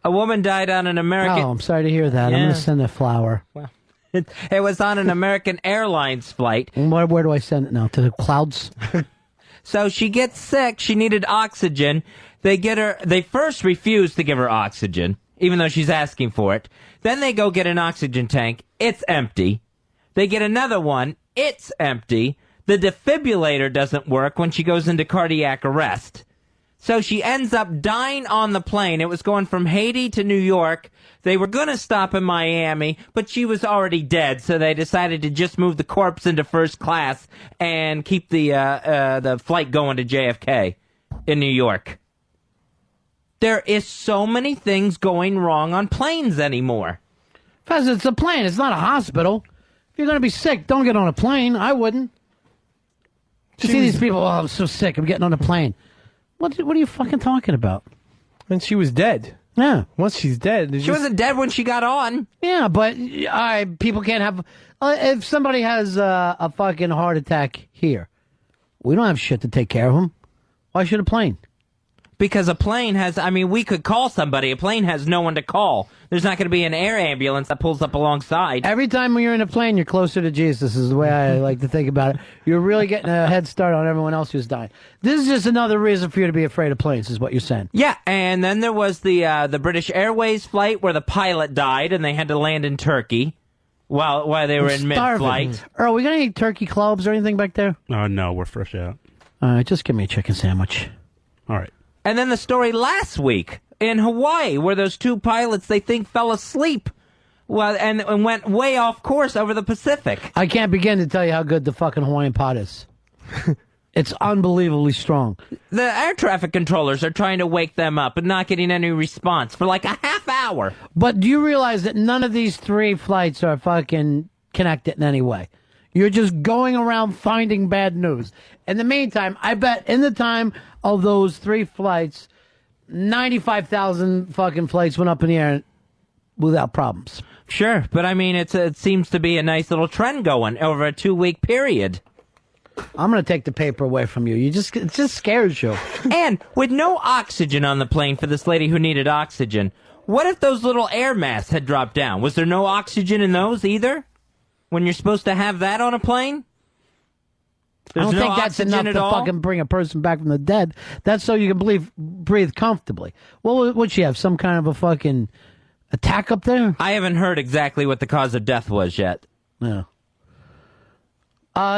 A woman died on an American... Oh, I'm sorry to hear that. Yeah. I'm going to send a flower. Well, it was on an American Airlines flight. And where do I send it now? To the clouds? So she gets sick. She needed oxygen. They first refuse to give her oxygen, even though she's asking for it. Then they go get an oxygen tank. It's empty. They get another one. It's empty. The defibrillator doesn't work when she goes into cardiac arrest. So she ends up dying on the plane. It was going from Haiti to New York. They were going to stop in Miami, but she was already dead, so they decided to just move the corpse into first class and keep the flight going to JFK in New York. There is so many things going wrong on planes anymore. Because it's a plane. It's not a hospital. If you're going to be sick, don't get on a plane. I wouldn't. You see these people, oh, I'm so sick. I'm getting on a plane. What are you fucking talking about? And she was dead. Yeah. Once she's dead. She wasn't dead when she got on. Yeah, but people can't have... if somebody has a fucking heart attack here, we don't have shit to take care of them. Why should a plane? Because a plane has... I mean, we could call somebody. A plane has no one to call. There's not going to be an air ambulance that pulls up alongside. Every time you're in a plane, you're closer to Jesus, is the way I like to think about it. You're really getting a head start on everyone else who's dying. This is just another reason for you to be afraid of planes, is what you're saying. Yeah, and then there was the British Airways flight where the pilot died and they had to land in Turkey while they were in mid-flight. Earl, we got any turkey clubs or anything back there? Oh, no, we're fresh out. All right, just give me a chicken sandwich. All right. And then the story last week in Hawaii where those two pilots they think fell asleep and went way off course over the Pacific. I can't begin to tell you how good the fucking Hawaiian pot is. It's unbelievably strong. The air traffic controllers are trying to wake them up and not getting any response for like a half hour. But do you realize that none of these three flights are fucking connected in any way? You're just going around finding bad news. In the meantime, I bet in the time of those three flights, 95,000 fucking flights went up in the air without problems. Sure, but I mean, it seems to be a nice little trend going over a 2-week period. I'm going to take the paper away from you. It just scares you. And with no oxygen on the plane for this lady who needed oxygen, what if those little air masks had dropped down? Was there no oxygen in those either? When you're supposed to have that on a plane? There's I don't no think that's enough to all? fucking bring a person back from the dead. That's so you can breathe comfortably. Well, would she have some kind of a fucking attack up there? I haven't heard exactly what the cause of death was yet. Yeah.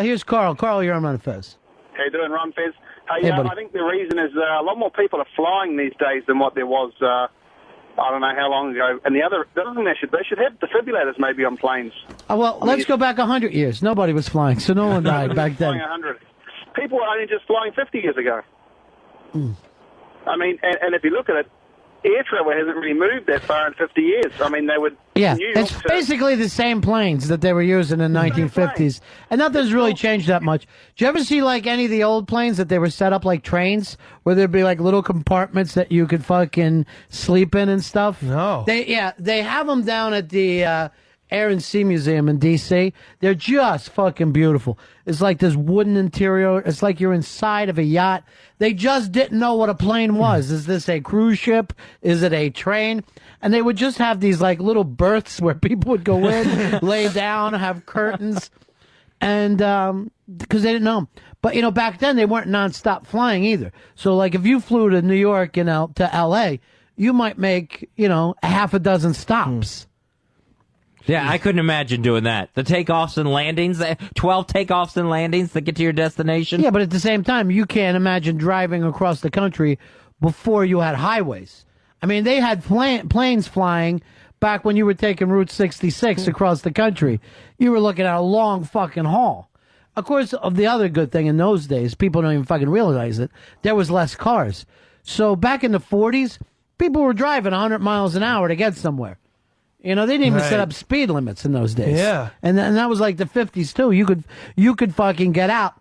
Here's Carl. Carl, you're on Ron Fez. How you doing, Ron Fez? Hey, buddy. I think the reason is a lot more people are flying these days than what there was, I don't know how long ago. And the other thing they should have defibrillators maybe on planes. Let's go back 100 years. Nobody was flying, so no one died back then. Flying 100. People were only just flying 50 years ago. I mean, and if you look at it, air travel hasn't really moved that far in 50 years. I mean, they would... Yeah, it's basically the same planes that they were using in the 1950s. And nothing's really changed that much. Did you ever see, like, any of the old planes that they were set up like trains, where there'd be, like, little compartments that you could fucking sleep in and stuff? No. They have them down at the Air and Sea Museum in D.C. They're just fucking beautiful. It's like this wooden interior. It's like you're inside of a yacht. They just didn't know what a plane was. Is this a cruise ship? Is it a train? And they would just have these like little berths where people would go in, lay down, have curtains, and because they didn't know. But back then they weren't nonstop flying either. So like if you flew to New York, to L.A., you might make a half a dozen stops. Yeah, I couldn't imagine doing that. The takeoffs and landings, 12 takeoffs and landings to get to your destination. Yeah, but at the same time, you can't imagine driving across the country before you had highways. I mean, they had planes flying back when you were taking Route 66 across the country. You were looking at a long fucking haul. Of course, the other good thing in those days, people don't even fucking realize it, there was less cars. So back in the 40s, people were driving 100 miles an hour to get somewhere. They didn't even set up speed limits in those days. Yeah. And that was like the 50s too. You could fucking get out.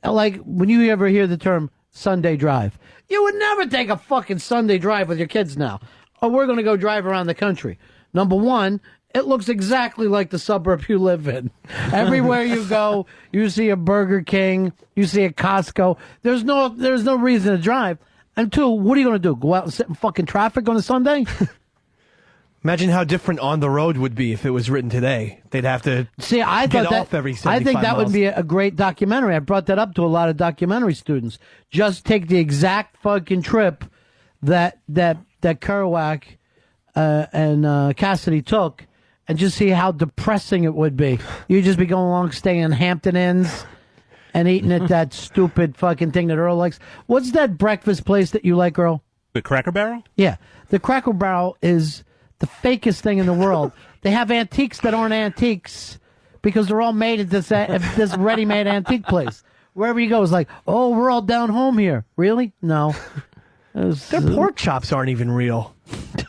Like when you ever hear the term Sunday drive, you would never take a fucking Sunday drive with your kids now. Oh, we're going to go drive around the country. Number one, it looks exactly like the suburb you live in. Everywhere you go, you see a Burger King, you see a Costco. There's no reason to drive. And two, what are you going to do? Go out and sit in fucking traffic on a Sunday? Imagine how different On the Road would be if it was written today. They'd have to See, I get thought off that, every I 75 think that would miles. be a great documentary. I brought that up to a lot of documentary students. Just take the exact fucking trip that Kerouac and Cassidy took, and just see how depressing it would be. You'd just be going along, staying in Hampton Inns, and eating at that stupid fucking thing that Earl likes. What's that breakfast place that you like, Earl? The Cracker Barrel? Yeah, the Cracker Barrel is the fakest thing in the world. They have antiques that aren't antiques because they're all made at this ready-made antique place. Wherever you go, it's like, oh, we're all down home here. Really? No. Their pork chops aren't even real.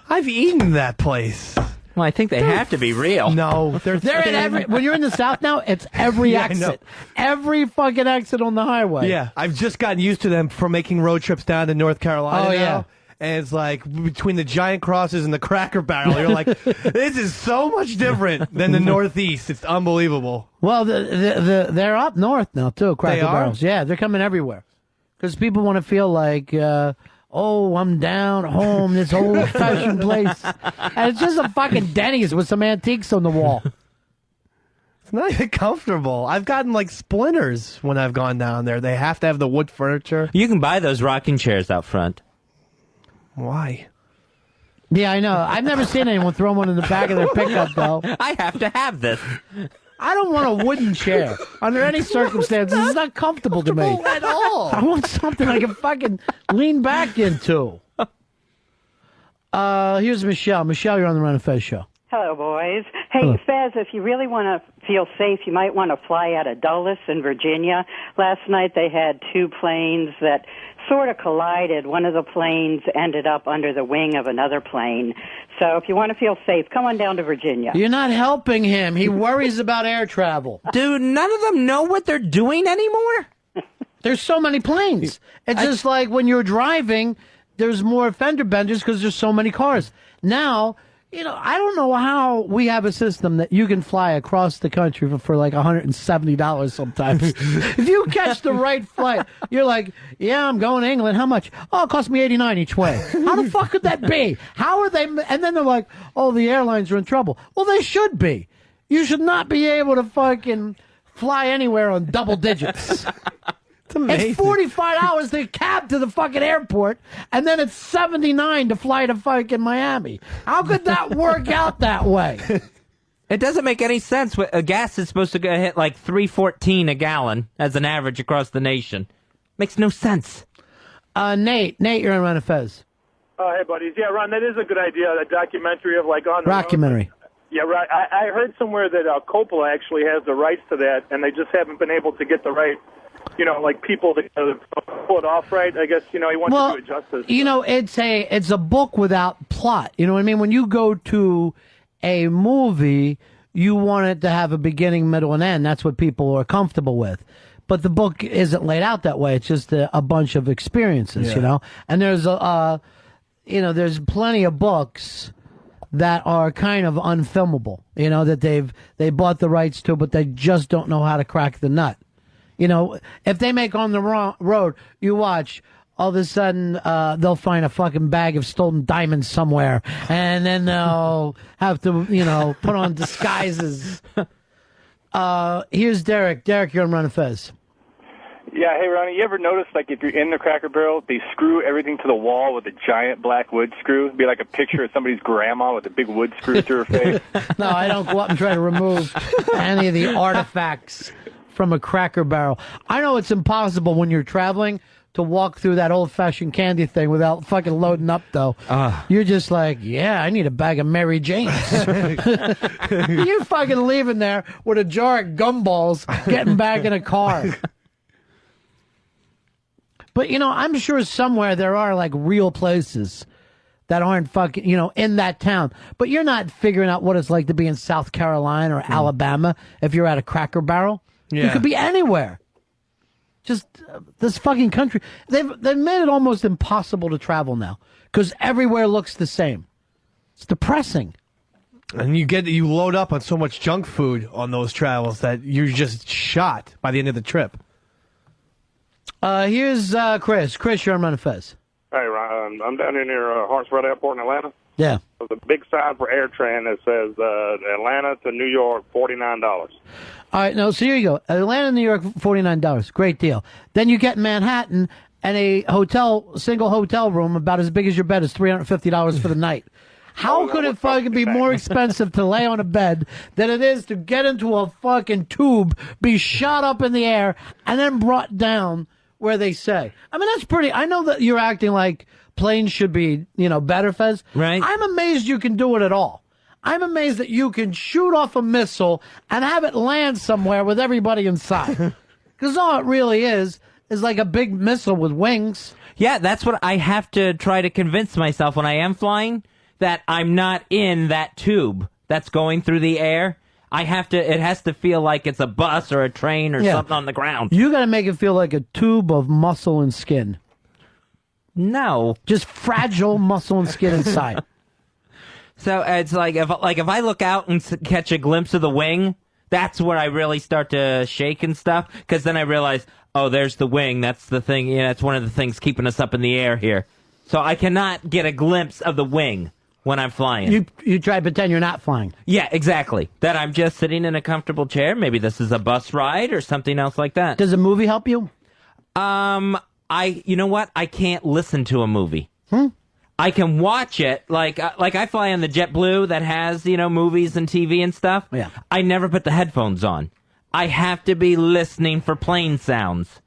I've eaten that place. Well, I think they have to be real. No, They're in every. When you're in the South now, it's every Yeah, I know. exit, every fucking exit on the highway. Yeah, I've just gotten used to them from making road trips down to North Carolina. Oh, now. yeah. And it's like between the Giant Crosses and the Cracker Barrel, you're like, this is so much different than the Northeast. It's unbelievable. Well, they're up north now too. Cracker They are? Barrels. Yeah, they're coming everywhere because people want to feel like, oh, I'm down home. This old-fashioned place, and it's just a fucking Denny's with some antiques on the wall. It's not even comfortable. I've gotten like splinters when I've gone down there. They have to have the wood furniture. You can buy those rocking chairs out front. Why? Yeah, I know. I've never seen anyone throw one in the back of their pickup, though. I have to have this. I don't want a wooden chair under any circumstances. It's not comfortable to me at all. I want something I can fucking lean back into. Here's Michelle. Michelle, you're on the Run and Fez show. Hello, boys. Hey, Hello. Fez, if you really want to feel safe, you might want to fly out of Dulles in Virginia. Last night they had two planes that sort of collided. One of the planes ended up under the wing of another plane. So if you want to feel safe, come on down to Virginia. You're not helping him. He worries about air travel. Dude, none of them know what they're doing anymore? There's so many planes. It's just like when you're driving, there's more fender benders because there's so many cars. Now, you know, I don't know how we have a system that you can fly across the country for like $170 sometimes. If you catch the right flight, you're like, yeah, I'm going to England. How much? Oh, it cost me $89 each way. How the fuck could that be? How are they? And then they're like, oh, the airlines are in trouble. Well, they should be. You should not be able to fucking fly anywhere on double digits. It's amazing. It's $45 to cab to the fucking airport, and then it's $79 to fly to fucking Miami. How could that work out that way? It doesn't make any sense. Gas is supposed to go hit like $3.14 a gallon as an average across the nation. Makes no sense. Nate, you're on Run and Fez. Hey, buddies. Yeah, Ron, that is a good idea, that documentary of like on the road. Rockumentary. Yeah, right. I heard somewhere that Coppola actually has the rights to that, and they just haven't been able to get the right, you know, like people to pull it off right. I guess, you know, he wants to do it justice. You know, it's a book without plot. You know what I mean? When you go to a movie, you want it to have a beginning, middle, and end. That's what people are comfortable with. But the book isn't laid out that way. It's just a bunch of experiences, you know? And there's, there's plenty of books that are kind of unfilmable, you know, that they bought the rights to, but they just don't know how to crack the nut. You know, if they make On the Road, you watch, all of a sudden they'll find a fucking bag of stolen diamonds somewhere, and then they'll have to, you know, put on disguises. Here's Derek. Derek, you're on Run and Fez. Yeah, hey, Ronnie, you ever notice, like, if you're in the Cracker Barrel, they screw everything to the wall with a giant black wood screw? It'd be like a picture of somebody's grandma with a big wood screw through her face. No, I don't go up and try to remove any of the artifacts from a Cracker Barrel. I know it's impossible when you're traveling to walk through that old-fashioned candy thing without fucking loading up, though. You're just like, yeah, I need a bag of Mary Janes. You're fucking leaving there with a jar of gumballs, getting back in a car. But, you know, I'm sure somewhere there are, like, real places that aren't fucking, you know, in that town. But you're not figuring out what it's like to be in South Carolina or Alabama if you're at a Cracker Barrel. Yeah. You could be anywhere. Just this fucking country. They've made it almost impossible to travel now because everywhere looks the same. It's depressing. And you load up on so much junk food on those travels that you're just shot by the end of the trip. Here's Chris. Chris, you're on Run and Fez. All right, I'm down here near Hartsfield Airport in Atlanta. Yeah. There's a big sign for AirTran that says Atlanta to New York, $49. All right, no, so here you go. Atlanta, New York, $49. Great deal. Then you get Manhattan, and a single hotel room about as big as your bed is $350 for the night. How could it fucking be more expensive to lay on a bed than it is to get into a fucking tube, be shot up in the air, and then brought down where they say? I mean, that's pretty. I know that you're acting like planes should be, better, Fez. Right. I'm amazed you can do it at all. I'm amazed that you can shoot off a missile and have it land somewhere with everybody inside. Because all it really is like a big missile with wings. Yeah, that's what I have to try to convince myself when I am flying, that I'm not in that tube that's going through the air. It has to feel like it's a bus or a train or something on the ground. You got to make it feel like a tube of muscle and skin. No. Just fragile muscle and skin inside. So it's like if I look out and catch a glimpse of the wing, that's where I really start to shake and stuff. Because then I realize, oh, there's the wing. That's the thing. It's one of the things keeping us up in the air here. So I cannot get a glimpse of the wing when I'm flying. You try to pretend you're not flying. Yeah, exactly. That I'm just sitting in a comfortable chair. Maybe this is a bus ride or something else like that. Does a movie help you? You know what? I can't listen to a movie. I can watch it, like I fly on the JetBlue that has, movies and TV and stuff. Yeah. I never put the headphones on. I have to be listening for plane sounds.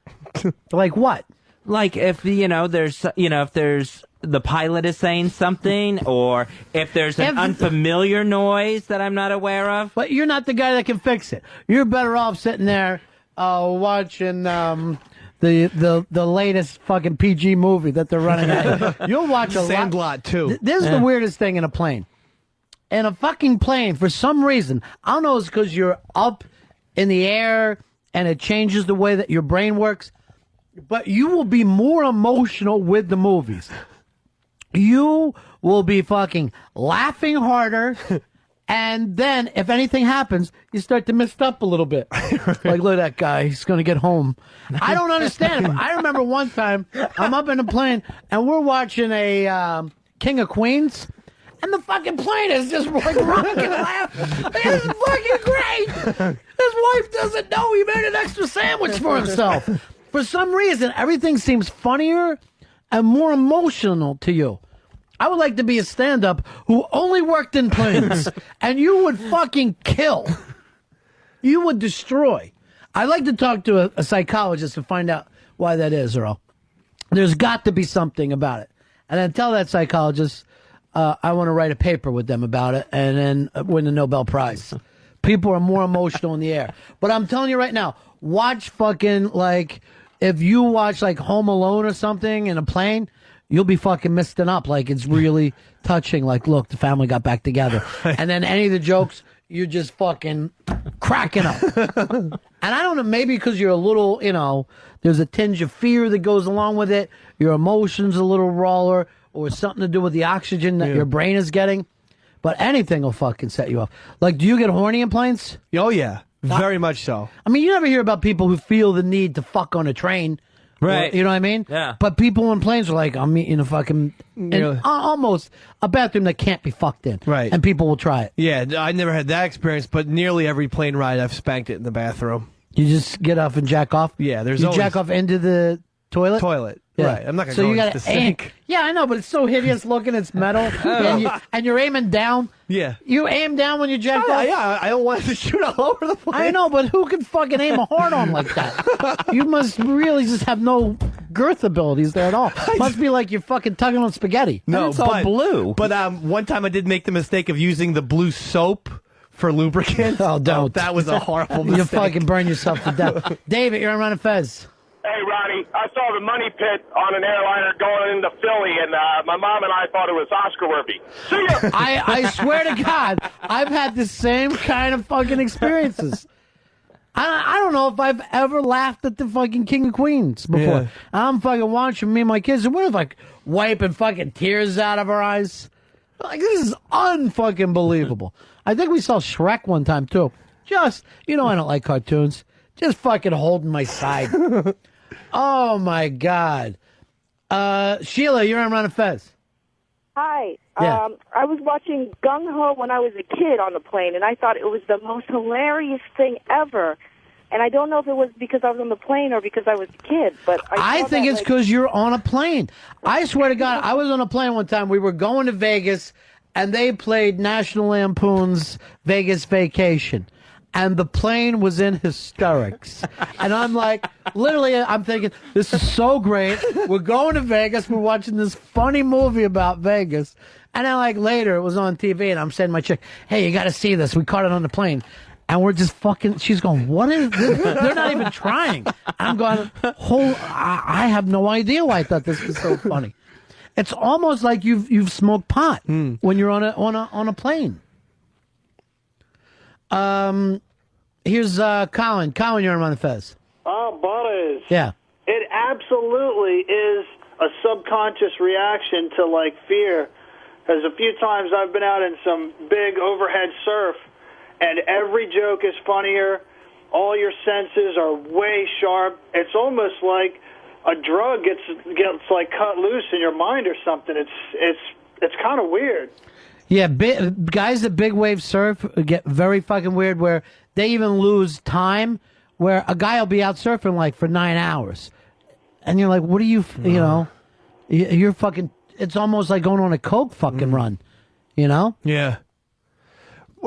Like what? Like if, if there's the pilot is saying something, or if there's an unfamiliar noise that I'm not aware of. But you're not the guy that can fix it. You're better off sitting there watching the latest fucking PG movie that they're running at. You'll watch a Sandlot too. This is the weirdest thing in a plane. In a fucking plane, for some reason, I don't know, it's because you're up in the air and it changes the way that your brain works, but you will be more emotional with the movies. You will be fucking laughing harder. And then, if anything happens, you start to mist up a little bit. Like, look at that guy. He's going to get home. I don't understand it. But I remember one time, I'm up in a plane, and we're watching a King of Queens, and the fucking plane is just like rocking and laughing. This is fucking great. His wife doesn't know he made an extra sandwich for himself. For some reason, everything seems funnier and more emotional to you. I would like to be a stand-up who only worked in planes, and you would fucking kill. You would destroy. I'd like to talk to a psychologist to find out why that is, Earl. There's got to be something about it. And then tell that psychologist I want to write a paper with them about it and then win the Nobel Prize. People are more emotional in the air. But I'm telling you right now, watch fucking, like, if you watch, like, Home Alone or something in a plane, you'll be fucking misting up. Like, it's really touching. Like, look, the family got back together. And then any of the jokes, you're just fucking cracking up. And I don't know, maybe because you're a little, there's a tinge of fear that goes along with it. Your emotions a little rawer, or something to do with the oxygen that your brain is getting. But anything will fucking set you off. Like, do you get horny in planes? Oh, yeah. Very much so. I mean, you never hear about people who feel the need to fuck on a train. Right. Or, you know what I mean? Yeah. But people in planes are like, I'm in a fucking, almost a bathroom that can't be fucked in. Right. And people will try it. Yeah, I never had that experience, but nearly every plane ride I've spanked it in the bathroom. You just get off and jack off? Yeah, there's you always... jack off into the toilet? Toilet. Yeah. Right. I'm not going to so go you into the sink. Yeah, I know, but it's so hideous looking. It's metal. and you're aiming down. Yeah. You aim down when you jack off? Yeah, I don't want it to shoot all over the place. I know, but who can fucking aim a hard on like that? You must really just have no girth abilities there at all. Must be like you're fucking tugging on spaghetti. No, it's all blue. But one time I did make the mistake of using the blue soap for lubricant. Oh, don't. That was a horrible mistake. You fucking burn yourself to death. David, you're on Ron and Fez. Hey, Ronnie, I saw the money pit on an airliner going into Philly, and my mom and I thought it was Oscar worthy. See ya! I swear to God, I've had the same kind of fucking experiences. I don't know if I've ever laughed at the fucking King of Queens before. Yeah. I'm fucking watching me and my kids, and we're like wiping fucking tears out of our eyes. Like, this is unfucking believable. I think we saw Shrek one time, too. Just, I don't like cartoons. Just fucking holding my side. Oh, my God. Sheila, you're on Ron and Fez. Hi. Yeah. I was watching Gung Ho when I was a kid on the plane, and I thought it was the most hilarious thing ever. And I don't know if it was because I was on the plane or because I was a kid, but I think it's because you're on a plane. I swear to God, I was on a plane one time. We were going to Vegas, and they played National Lampoon's Vegas Vacation. And the plane was in hysterics. And I'm like, literally, I'm thinking, this is so great. We're going to Vegas. We're watching this funny movie about Vegas. And then, like, later, it was on TV, and I'm saying to my chick, hey, you got to see this. We caught it on the plane. And we're just fucking, she's going, what is this? They're not even trying. I'm going, I have no idea why I thought this was so funny. It's almost like you've smoked pot when you're on a plane. Here's Colin. Colin, you're on the Fez. Oh, Buzz. Yeah. It absolutely is a subconscious reaction to, like, fear. Because a few times I've been out in some big overhead surf, and every joke is funnier. All your senses are way sharp. It's almost like a drug gets like cut loose in your mind or something. It's kind of weird. Yeah, guys that big wave surf get very fucking weird where they even lose time, where a guy will be out surfing like for 9 hours. And you're like, what are you, you know, you're fucking, it's almost like going on a coke fucking run, you know? Yeah.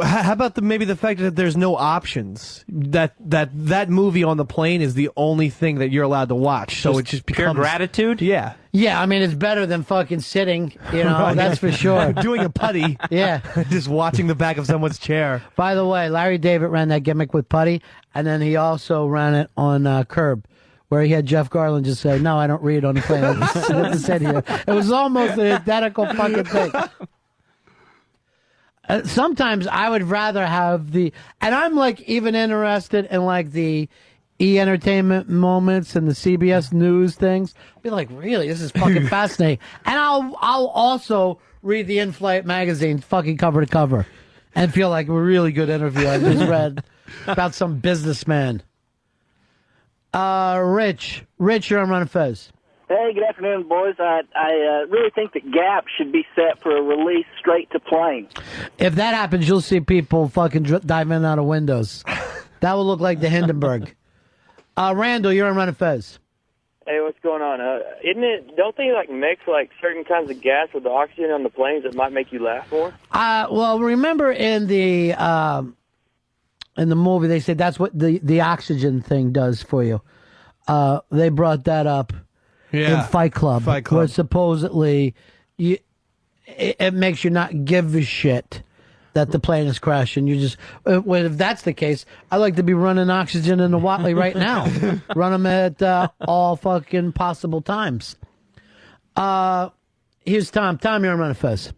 How about maybe the fact that there's no options? That movie on the plane is the only thing that you're allowed to watch. So it just becomes pure gratitude. Yeah. Yeah, I mean, it's better than fucking sitting, you know, Right. that's for sure. Doing a putty. Yeah. Just watching the back of someone's chair. By the way, Larry David ran that gimmick with putty, and then he also ran it on Curb, where he had Jeff Garland just say, no, I don't read on the plane. I just sit here. It was almost an identical fucking thing. Sometimes I would rather have and I'm like even interested in like the E-entertainment moments and the CBS News things. Be like, really, this is fucking fascinating. And I'll also read the In-Flight magazine fucking cover to cover and feel like a really good interview I just read about some businessman. Rich, you're on Run and Fez. Hey, good afternoon, boys. I really think that Gap should be set for a release straight to plane. If that happens, you'll see people fucking dive in and out of windows. That will look like the Hindenburg. Randall, you're on Run and Fez. Hey, what's going on? Don't they like mix like certain kinds of gas with the oxygen on the planes that might make you laugh more? Well, remember in the movie they said that's what the oxygen thing does for you. They brought that up. Yeah. In Fight Club, where supposedly it makes you not give a shit that the plane is crashing. You just, well, if that's the case, I like to be running oxygen in the Watley right now. Run them at all fucking possible times. Here's Tom. Tom, you're on Run and Fez.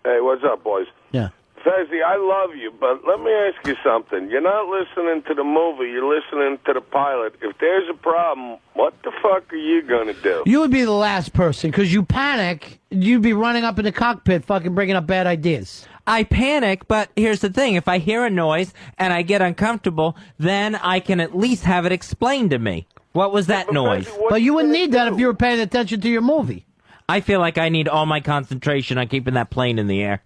Hey, what's up, boys? Yeah. Fezzy, I love you, but let me ask you something. You're not listening to the movie, you're listening to the pilot. If there's a problem, what the fuck are you going to do? You would be the last person, because you panic. You'd be running up in the cockpit fucking bringing up bad ideas. I panic, but here's the thing. If I hear a noise and I get uncomfortable, then I can at least have it explained to me. What was that noise? But you wouldn't need that if you were paying attention to your movie. I feel like I need all my concentration on keeping that plane in the air.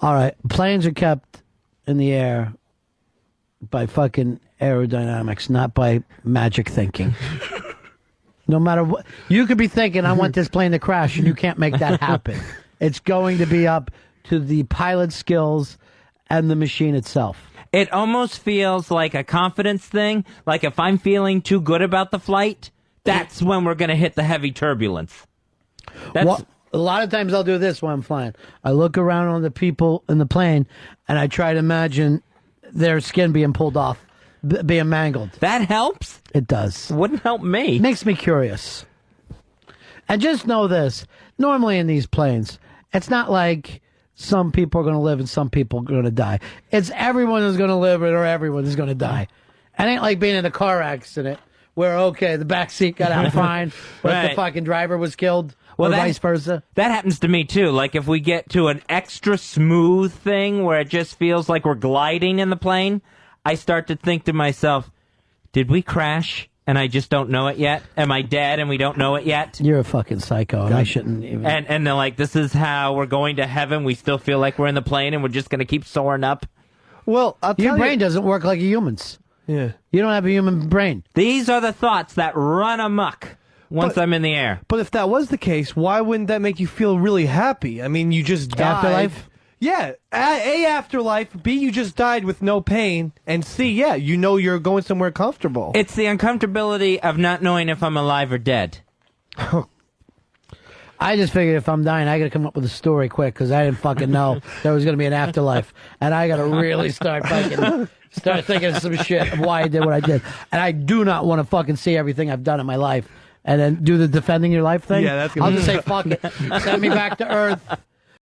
All right, planes are kept in the air by fucking aerodynamics, not by magic thinking. No matter what, you could be thinking, I want this plane to crash, and you can't make that happen. It's going to be up to the pilot's skills and the machine itself. It almost feels like a confidence thing. Like if I'm feeling too good about the flight, that's when we're going to hit the heavy turbulence. Well, a lot of times I'll do this when I'm flying. I look around on the people in the plane, and I try to imagine their skin being pulled off, being mangled. That helps? It does. Wouldn't help me. Makes me curious. And just know this. Normally in these planes, it's not like some people are going to live and some people are going to die. It's everyone is going to live or everyone is going to die. It ain't like being in a car accident where, okay, the back seat got out fine, but Right. the fucking driver was killed. Well, or vice versa. That happens to me, too. Like, if we get to an extra smooth thing where it just feels like we're gliding in the plane, I start to think to myself, did we crash and I just don't know it yet? Am I dead and we don't know it yet? You're a fucking psycho, and I shouldn't even. And they're like, this is how we're going to heaven. We still feel like we're in the plane, and we're just going to keep soaring up. Well, I'll tell Your you- brain doesn't work like a human's. Yeah. You don't have a human brain. These are the thoughts that run amok once I'm in the air. But if that was the case, why wouldn't that make you feel really happy? I mean, you just died. Afterlife? Yeah, A, afterlife. B, you just died with no pain. And C, yeah, you know you're going somewhere comfortable. It's the uncomfortability of not knowing if I'm alive or dead. I just figured if I'm dying, I got to come up with a story quick because I didn't fucking know there was going to be an afterlife, and I got to really start thinking of some shit of why I did what I did, and I do not want to fucking see everything I've done in my life, and then do the defending your life thing. Yeah, that's gonna I'll be- just say fuck it, send me back to Earth.